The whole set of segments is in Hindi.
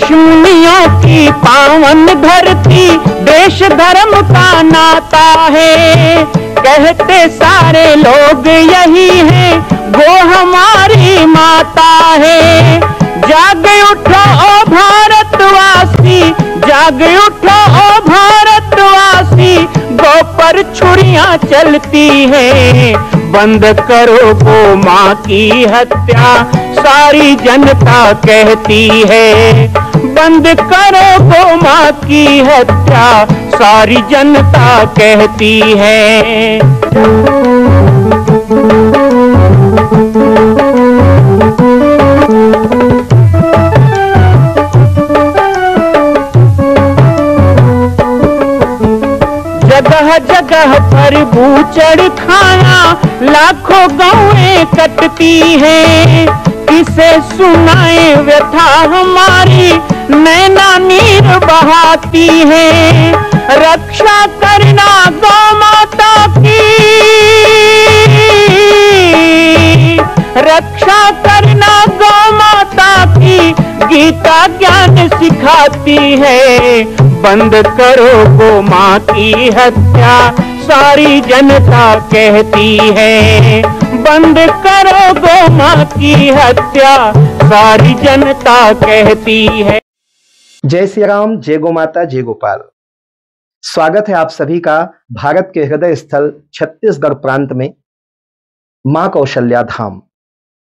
ऋषिमुनियों की पावन धरती, देश धर्म का नाता है। कहते सारे लोग यही है, वो हमारी माता है। जाग उठो ओ भारतवासी, जाग उठो ओ भारतवासी, गौ पर छुरियां चलती हैं। बंद करो गौ माँ की हत्या, सारी जनता कहती है। बंद करो गौ माँ की हत्या, सारी जनता कहती है। जगह जगह पर बूचड़ खाना, लाखों गौएं कटती हैं। किसे सुनाए व्यथा हमारी, नैना नीर बहाती है। रक्षा करना गौ माता की, रक्षा करना गौ माता की, गीता ज्ञान सिखाती है। बंद करो गौ माँ की हत्या, सारी जनता कहती है। बंद करो गौ माँ की हत्या, सारी जनता कहती है। जय श्री राम, जय गौ माता, जय गोपाल। स्वागत है आप सभी का भारत के हृदय स्थल छत्तीसगढ़ प्रांत में मां कौशल्या धाम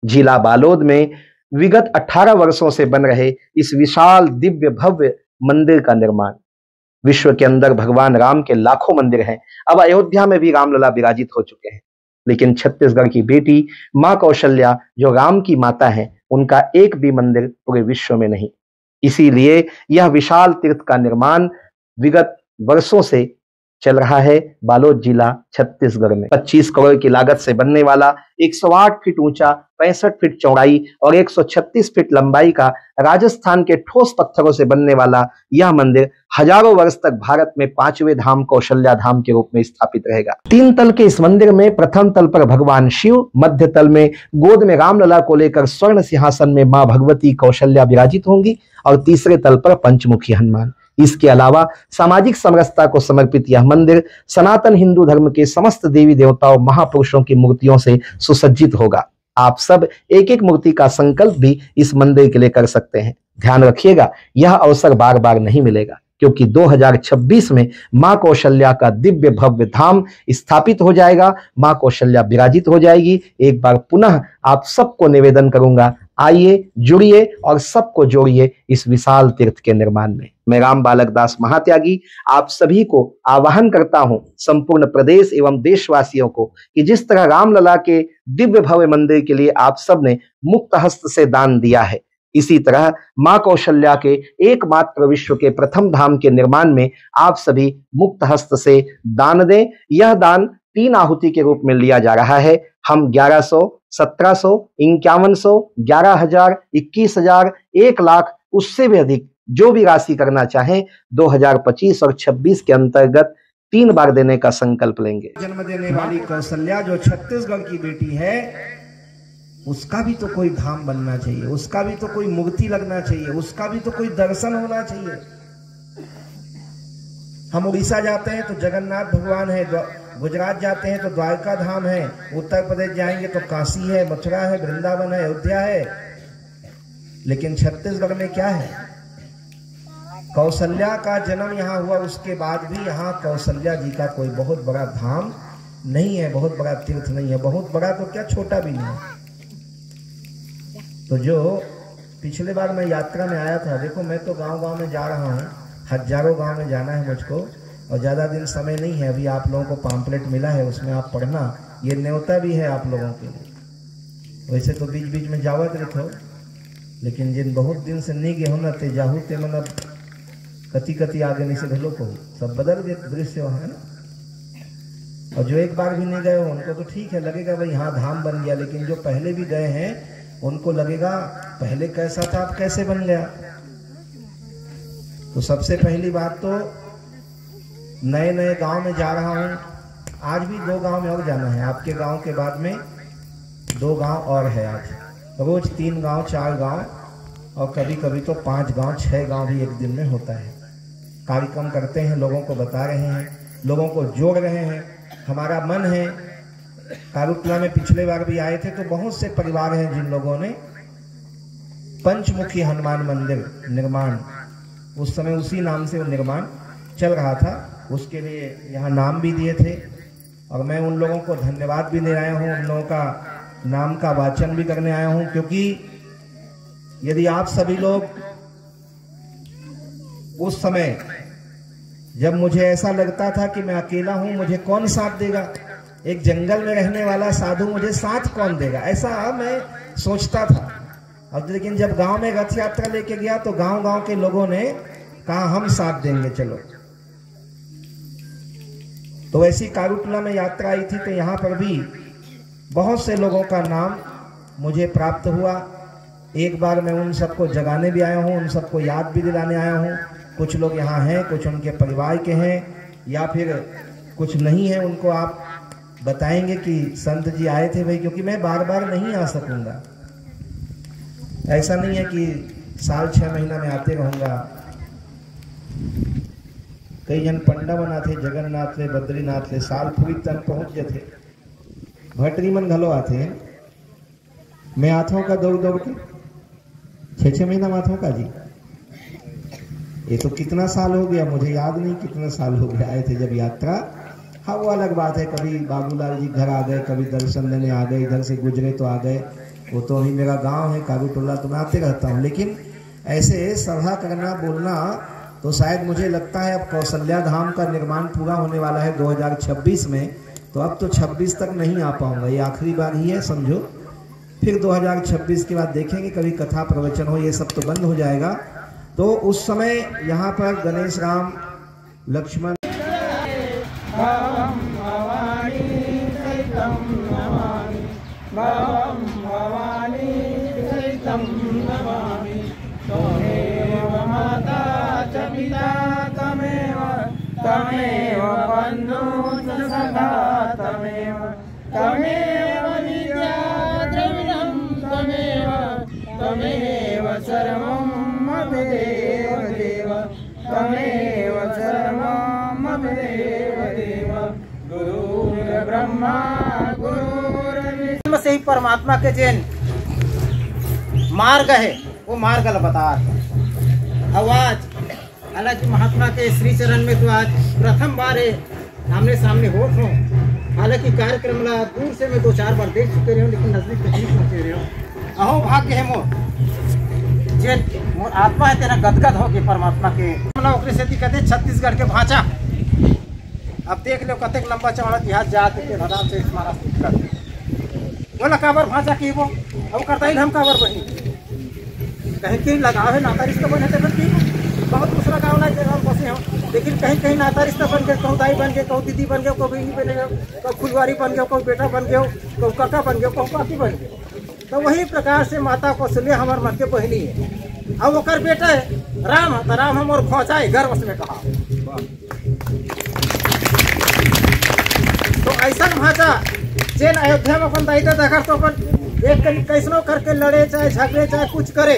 जिला बालोद में विगत 18 वर्षों से बन रहे इस विशाल दिव्य भव्य मंदिर का निर्माण। विश्व के अंदर भगवान राम के लाखों मंदिर हैं। अब अयोध्या में भी रामलला विराजित हो चुके हैं, लेकिन छत्तीसगढ़ की बेटी मां कौशल्या जो राम की माता है, उनका एक भी मंदिर पूरे विश्व में नहीं। इसीलिए यह विशाल तीर्थ का निर्माण विगत वर्षों से चल रहा है बालोद जिला छत्तीसगढ़ में। 25 करोड़ की लागत से बनने वाला 108 फीट ऊंचा, 65 फीट चौड़ाई और 136 फीट लंबाई का राजस्थान के ठोस पत्थरों से बनने वाला यह मंदिर हजारों वर्ष तक भारत में 5वें धाम कौशल्या धाम के रूप में स्थापित रहेगा। 3 तल के इस मंदिर में प्रथम तल पर भगवान शिव, मध्य तल में गोद में रामलला को लेकर स्वर्ण सिंहासन में मां भगवती कौशल्या विराजित होंगी और तीसरे तल पर पंचमुखी हनुमान। इसके अलावा सामाजिक समरसता को समर्पित यह मंदिर सनातन हिंदू धर्म के समस्त देवी देवताओं महापुरुषों की मूर्तियों से सुसज्जित होगा। आप सब एक एक मूर्ति का संकल्प भी इस मंदिर के लिए कर सकते हैं। ध्यान रखिएगा, यह अवसर बार बार नहीं मिलेगा, क्योंकि 2026 में मां कौशल्या का दिव्य भव्य धाम स्थापित हो जाएगा। मां कौशल्या विराजित हो जाएगी। एक बार पुनः आप सबको निवेदन करूंगा, आइए, जुड़िए और सबको जोड़िए इस विशाल तीर्थ के निर्माण में। मैं राम बालक दास महात्यागी आप सभी को आह्वान करता हूं, संपूर्ण प्रदेश एवं देशवासियों को, कि जिस तरह रामलला के दिव्य भव्य मंदिर के लिए आप सब ने मुक्त हस्त से दान दिया है, इसी तरह मां कौशल्या के एकमात्र विश्व के प्रथम धाम के निर्माण में आप सभी मुक्त हस्त से दान दें। यह दान 3 आहुति के रूप में लिया जा रहा है। हम 1100, 1700, 5100, 11,000, 21,000, 1 लाख, उससे भी अधिक जो भी राशि करना चाहें 2025 और 26 के अंतर्गत 3 बार देने का संकल्प लेंगे। जन्म देने वाली कौशल्या जो छत्तीसगढ़ की बेटी है, उसका भी तो कोई धाम बनना चाहिए, उसका भी तो कोई मूर्ति लगना चाहिए, उसका भी तो कोई दर्शन होना चाहिए। हम उड़ीसा जाते हैं तो जगन्नाथ भगवान है, गुजरात जाते हैं तो द्वारका धाम है, उत्तर प्रदेश जाएंगे तो काशी है, मथुरा है, वृंदावन है, अयोध्या है। लेकिन छत्तीसगढ़ में क्या है? कौशल्या का जन्म यहाँ हुआ, उसके बाद भी यहाँ कौशल्या जी का कोई बहुत बड़ा धाम नहीं है, बहुत बड़ा तीर्थ नहीं है। बहुत बड़ा तो क्या, छोटा भी नहीं है। तो जो पिछले बार मैं यात्रा में आया था, देखो मैं तो गांव-गांव में जा रहा हूँ, हजारों गांव में जाना है मुझको, और ज़्यादा दिन समय नहीं है। अभी आप लोगों को पम्पलेट मिला है, उसमें आप पढ़ना, ये न्योता भी है आप लोगों के लिए। वैसे तो बीच बीच में जावत रखो, लेकिन जिन बहुत दिन से नहीं गए हो ना, ते जाहू ते मतलब कति कति आगे नहीं से घलो को सब बदल गए दृश्य वहाँ है ना। और जो एक बार भी नहीं गए हो उनको तो ठीक है, लगेगा भाई हाँ धाम बन गया, लेकिन जो पहले भी गए हैं उनको लगेगा पहले कैसा था, अब कैसे बन गया। तो सबसे पहली बात तो नए नए गांव में जा रहा हूँ, आज भी 2 गांव में और जाना है। आपके गांव के बाद में 2 गांव और है, आज रोज 3 गांव 4 गांव और कभी कभी तो 5 गांव 6 गांव भी एक दिन में होता है। कार्यक्रम करते हैं, लोगों को बता रहे हैं, लोगों को जोड़ रहे हैं। हमारा मन है, कारुतला में पिछले बार भी आए थे तो बहुत से परिवार हैं जिन लोगों ने पंचमुखी हनुमान मंदिर निर्माण, उस समय उसी नाम से वो निर्माण चल रहा था, उसके लिए यहाँ नाम भी दिए थे। और मैं उन लोगों को धन्यवाद भी दे आया हूँ, उन लोगों का नाम का वाचन भी करने आया हूँ। क्योंकि यदि आप सभी लोग उस समय जब मुझे ऐसा लगता था कि मैं अकेला हूं, मुझे कौन साथ देगा, एक जंगल में रहने वाला साधु मुझे साथ कौन देगा, ऐसा मैं सोचता था। अब लेकिन जब गांव में रथ यात्रा लेके गया तो गांव गांव के लोगों ने कहा हम साथ देंगे चलो। तो ऐसी कारुतला में यात्रा आई थी तो यहाँ पर भी बहुत से लोगों का नाम मुझे प्राप्त हुआ। एक बार मैं उन सबको जगाने भी आया हूँ, उन सबको याद भी दिलाने आया हूँ। कुछ लोग यहाँ हैं, कुछ उनके परिवार के हैं, या फिर कुछ नहीं है, उनको आप बताएंगे कि संत जी आए थे भाई, क्योंकि मैं बार बार नहीं आ सकूंगा। ऐसा नहीं है कि साल 6 महीना में आते रहूंगा। कई जन पंडा बना थे, जगन्नाथ ले, बद्रीनाथ ले, साल पूरी तक पहुंच गए थे। भटरी मन घलो आते मैं आथों का दौड़ दौड़ के 6 महीना माथों का जी, ये तो कितना साल हो गया मुझे याद नहीं, कितना साल हो गया आए थे जब यात्रा। हाँ वो अलग बात है, कभी बाबूलाल जी घर आ गए, कभी दर्शन लेने आ गए, इधर से गुजरे तो आ गए। वो तो अभी मेरा गांव है कारुटोला, तो मैं आते रहता हूँ। लेकिन ऐसे सभा करना बोलना तो शायद मुझे लगता है अब कौशल्या धाम का निर्माण पूरा होने वाला है 2026 में, तो अब तो 26 तक नहीं आ पाऊंगा, ये आखिरी बार ही है समझो। फिर 2026 के बाद देखेंगे, कभी कथा प्रवचन हो, ये सब तो बंद हो जाएगा। तो उस समय यहाँ पर गणेश राम लक्ष्मण तमेव बन्धुः सखा तमेव तमेव विद्या द्रविणं तमेव तमेव सर्वं ममदेव देव तमेव सर्वं ममदेव देव गुरुर्ब्रह्मा गुरुर्विष्णु। से ही परमात्मा के जैन मार्ग है, वो मार्ग बता। अब आज हालांकि महात्मा के श्री चरण में तो आज प्रथम बार आमने सामने हो। हालांकि कार्यक्रम ला दूर से मैं 2-4 बार देख चुके रहे हो, लेकिन नजदीक नहीं पहुंचे रहे हो। अहो भाग्य है मोर जे मोर आत्मा है तेरा गदगद हो के परमात्मा के ओकरे से कहते छत्तीसगढ़ के भाषा। अब देख लो कतेक लंबा चौड़ा इतिहास जाते के भदाम से महाराज करते बोला काबर भाषा की वो अब करता ही हम काबर बनी कहीं कहीं लगाव है नाता रिश्ता बने थे। बहुत दूसरा गाँव ना हम बसे हो, लेकिन कहीं कहीं नाता रिश्ता बन गए, कहूँ दाई बन गए, कहूँ दीदी बन गए, कहूँ बहनी बन गए, कहूँ फुलवारी बन गए, कहूँ बेटा बन गए, कहूँ काका बन गए, कहूँ काकी बन गए। तो वही प्रकार से माता कौशल्या हमारे मन के बहनी है। अब वो बेटा है राम, तो राम हम और खोचाए गर्व में कहा। तो ऐसा भाषा जेन अयोध्या में अपन दायित्व देखा तो अपन एक कैसनो करके लड़े चाहे झगड़े चाहे कुछ करे।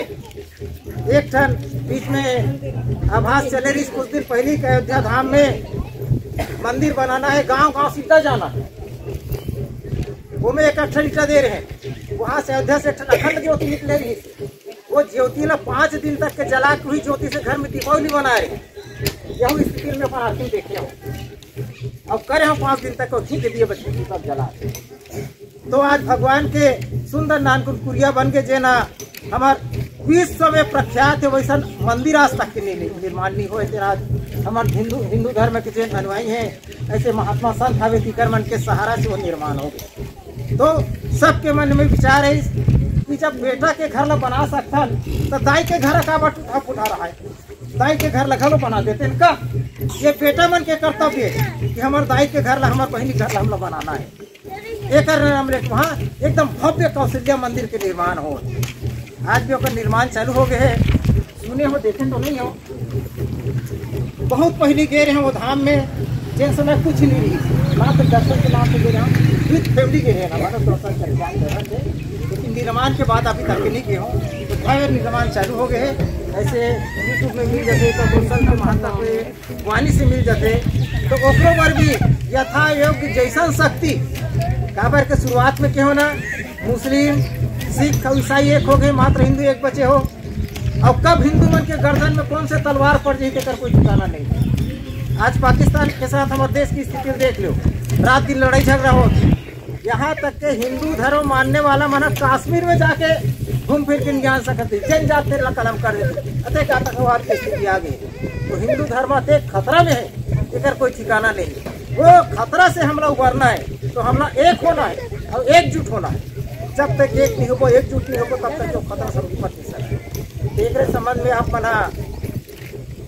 एक ठन बीच में आभास चले रही कुछ दिन पहले के अयोध्या धाम में मंदिर बनाना है, गांव गांव सीधा जाना है, वो में एक अक्षर ईटा दे रहे हैं। वहां से अयोध्या से अखंड ज्योति निकले रही, वो ज्योति ला 5 दिन तक के जला के हुई ज्योति से घर में दीपावली बनाए रहे। यह स्थिति में अपन आखिर देखे हो, अब करे हम 5 दिन तक घी के दिए बच्चे की सब जला। तो आज भगवान के सुंदर नानकुरिया बन के जेना हमार विश्व में प्रख्यात है, वैसा मंदिर आज तक के निर्माण नहीं हुए। आज हमारे हिंदू धर्म के जो अनुयायी हैं, ऐसे महात्मा संत हवे तिकर मन के सहारा से वो निर्माण हो गए। तो सबके मन में विचार है कि जब बेटा के घर ला बना सकता तो दाई के घर का उठा रहा है, दाई के घर ला बना देते इनका। ये बेटा मन के कर्तव्य है कि हमारे दाई के घर ला, हमारे बहनी घर ला हम लोग बनाना है। एक वहाँ एकदम भव्य कौशल्या मंदिर के निर्माण हो। आज भी उसका निर्माण चालू हो गए है, सुने हो देखे तो नहीं हो। बहुत पहले गए रहे वो धाम में, जिन समय कुछ नहीं रही, मात्र दर्शन के नाम से गए रहे, विद फैमिली गए हैं हमारा दर्शन करके, लेकिन निर्माण के बाद अभी तक नहीं गए हो। तो यथावत निर्माण चालू हो गए है। ऐसे यूट्यूब में मिल जाते तो दोस्तन के महानता के वाणी से मिल जाते तो ओकरो पर भी यथा योग्य जैसन शक्ति काबर के शुरुआत में क्या होना मुस्लिम सिख और ईसाई एक हो गए, मात्र हिंदू एक बचे हो। अब कब हिंदू मन के गर्दन में कौन से तलवार पड़ जाए तेकर कोई ठिकाना नहीं। आज पाकिस्तान के साथ हमारे देश की स्थिति देख लो, रात दिन लड़ाई झगड़ा हो, यहाँ तक के हिंदू धर्म मानने वाला मना कश्मीर में जाके घूम फिर के जान सकते जन जाते कलम कर देते अतः आतंकवाद की स्थिति आ गई। तो हिंदू धर्म अतः खतरा में है, इधर कोई ठिकाना नहीं। वो खतरा से हमला उबरना है तो हमला एक होना है और एकजुट होना है। जब तक एक नहीं हो एकजुट नहीं हो तब तक जो खतरा सब विपद नहीं सकता। एक संबंध में आप बना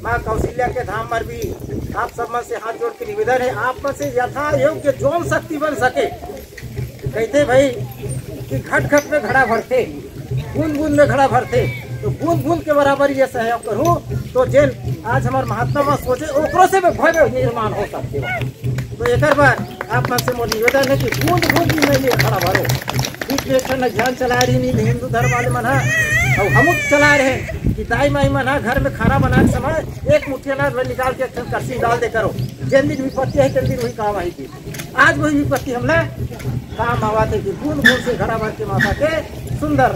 माँ कौशल्या के धाम पर भी आप सब में से हाथ जोड़ के निवेदन है, आप में से यथा योग्य जोन शक्ति बन सके। कहते भाई कि घट घट में घड़ा भरते, बूंद बूंद में घड़ा भरते, तो बूंद बूंद के बराबर ये सहयोग करूँ तो जेन आज हमारे महात्मा में सोचे ओकरों से भी भव्य निर्माण हो सकते हो। तो एक बार आप में से मोर निवेदन है कि बूंद बूंद में ये घड़ा भरो। बीच में एक अभियान चला रही नहीं हिंदू धर्म वाले मन और हम चला रहे हैं कि दाई माई मन घर में खाना बनाने समय एक मुठ्ठी अनाज निकाल के करसी डाल दे करो, जिन दिन विपत्ति है जिन दिन वही काम आई थी। आज वही विपत्ति हमला काम आवा थे कि बूंद बूंद से घड़ा भर के माता के सुंदर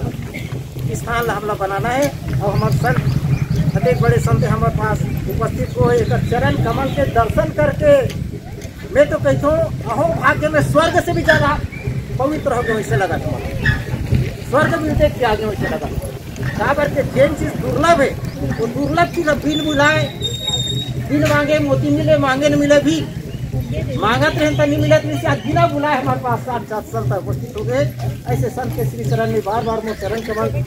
स्थान हमला बनाना है। और हमारे संत अनेक बड़े संत हमारे पास उपस्थित हो एक चरण कमल के दर्शन करके मैं तो कहता हूँ अहो भाग्य में स्वर्ग से भी ज्यादा पवित्र हो गया वैसे लगा। स्वर्ग भी देख के आगे वैसे लगा काबर के जेन चीज दुर्लभ है वो दुर्लभ चीज बिल बुलाए, बिल मांगे मोती मिले, मांगे न मिले भी मांगत रहे तो नहीं मिले तो बिना बुलाए हमारे पास साथ संत उपस्थित हो गए। ऐसे संत के श्री चरण में बार बार मैं चरण कमल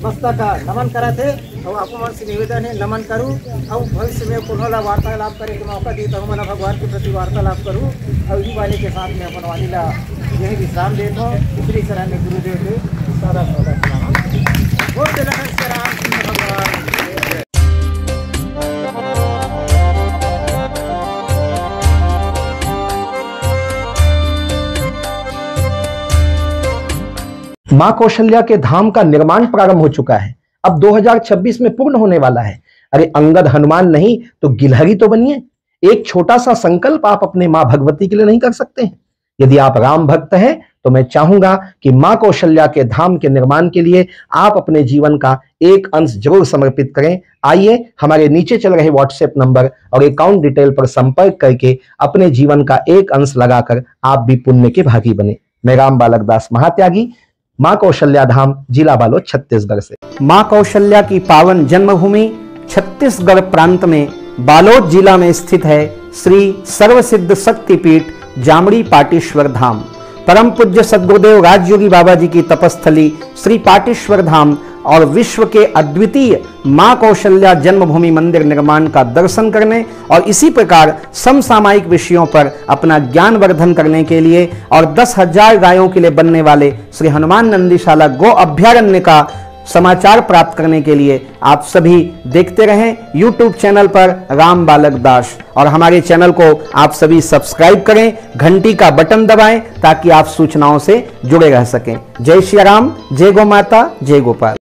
मस्तक का नमन करा थे और आपको मन से निवेदन है नमन करूँ और भविष्य में पुनः वार्तालाप करे के मौका दी तो मैं भगवान के प्रति वार्तालाप करूँ और इसी वाले के साथ में अपन वाली ला यही विश्राम देता हूँ। श्री चरण में गुरुदेव के सारा प्रणाम। भगवान मां कौशल्या के धाम का निर्माण प्रारंभ हो चुका है, अब 2026 में पूर्ण होने वाला है। अरे अंगद हनुमान नहीं तो गिलहरी तो बनिए। एक छोटा सा संकल्प आप अपने मां भगवती के लिए नहीं कर सकते हैं? यदि आप राम भक्त हैं तो मैं चाहूंगा कि मां कौशल्या के धाम के निर्माण के लिए आप अपने जीवन का एक अंश जरूर समर्पित करें। आइए हमारे नीचे चल रहे व्हाट्सएप नंबर और अकाउंट डिटेल पर संपर्क करके अपने जीवन का एक अंश लगाकर आप भी पुण्य के भागी बने। मैं राम बालक दास महात्यागी, मां कौशल्या धाम, जिला बालोद, छत्तीसगढ़ से। मां कौशल्या की पावन जन्मभूमि छत्तीसगढ़ प्रांत में बालोद जिला में स्थित है श्री सर्वसिद्ध शक्तिपीठ जामड़ी पाटेश्वर धाम। परम पूज्य सद्गुरुदेव राजयोगी बाबा जी की तपस्थली श्री पाटेश्वर धाम और विश्व के अद्वितीय मां कौशल्या जन्मभूमि मंदिर निर्माण का दर्शन करने और इसी प्रकार समसामयिक विषयों पर अपना ज्ञान वर्धन करने के लिए और 10,000 गायों के लिए बनने वाले श्री हनुमान नंदीशाला गो अभ्यारण्य का समाचार प्राप्त करने के लिए आप सभी देखते रहें YouTube चैनल पर राम बालक दास, और हमारे चैनल को आप सभी सब्सक्राइब करें, घंटी का बटन दबाएं ताकि आप सूचनाओं से जुड़े रह सकें। जय श्री राम, जय गौ माता, जय गोपाल।